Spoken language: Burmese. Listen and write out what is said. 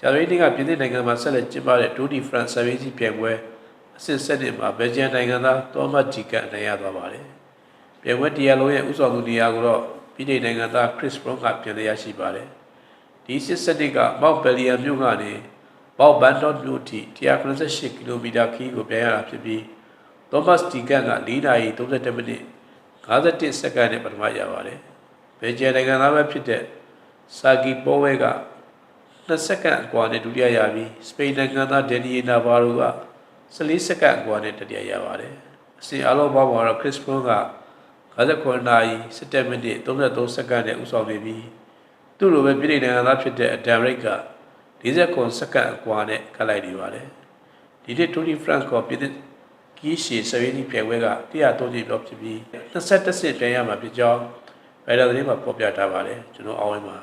ဂျာရီနီကပြည်သစ်နိုင်ငံမှာဆက်လက်ကျင်းပတဲ့ဒူဒီဖရန်ဆာဗေးကြီးပြိုင်ပွဲအဆင့်7မှာဘယ်ဂျီယံနိုင်ငံသားသောမတ်ဂျီကန်နိုင်ရသွားပါတယ်။ပြိုင်ပွဲတရားလုံးရဲ့ဥဆောင်သူနေရာကိုတော့ပြည်ထောင်နိုင်ငံသားခရစ်ဘရွန်ကပြန်လည်ရရှိပါတယ်။ဒီစစ်7ကမောက်ဘယ်လီယံမြို့ကနေဘောက်ဘန်ဒေါ့မြို့ထိ198ကီလိုမီတာခီးကိုပြန်ရတာဖြစ်ပြီးသောမတ်ဂျီကန်က4နာရီ32မိနစ်51စက္ကန့်နဲ့ပထမရပါတယ်။ဘယ်ဂျီယံနိုင်ငံသားပဲဖြစ်တဲ့ဆာဂီပိုဝဲက2စက္ကန့်အကွာနဲ့ဒုတိယရပြီးစပိန်နိုင်ငံသားဒန်နီယေနာဗာရိုက14စက္ကန့်အကွာနဲ့တတိယရပါတယ်။အစဉ်အလုံးပေါင်းမှာတော့ခရစ်ဘရွန်က59နာရီ17မိနစ်33စက္ကန့်နဲ့ဦးဆောင်နေပြီးသူ့လိုပဲပြည်ထောင်နိုင်ငံသားဖြစ်တဲ့အဒမ်ရိတ်က49စက္ကန့်အကွာနဲ့ကလိုက်နေပါတယ်။ဒီနေ့တိုနီဖရန့်ကောပြည်သစ်ကီးရှီဆဗေးနီပြိုင်ပွဲက103ကြိမ်လောက်ဖြစ်ပြီး21ဆင့်ပြန်ရမှာဖြစ်ကြောင်းဗိုင်ဒါသတင်းမှာဖော်ပြထားပါတယ်။ကျွန်တော်အောင်းဝင်းမှာ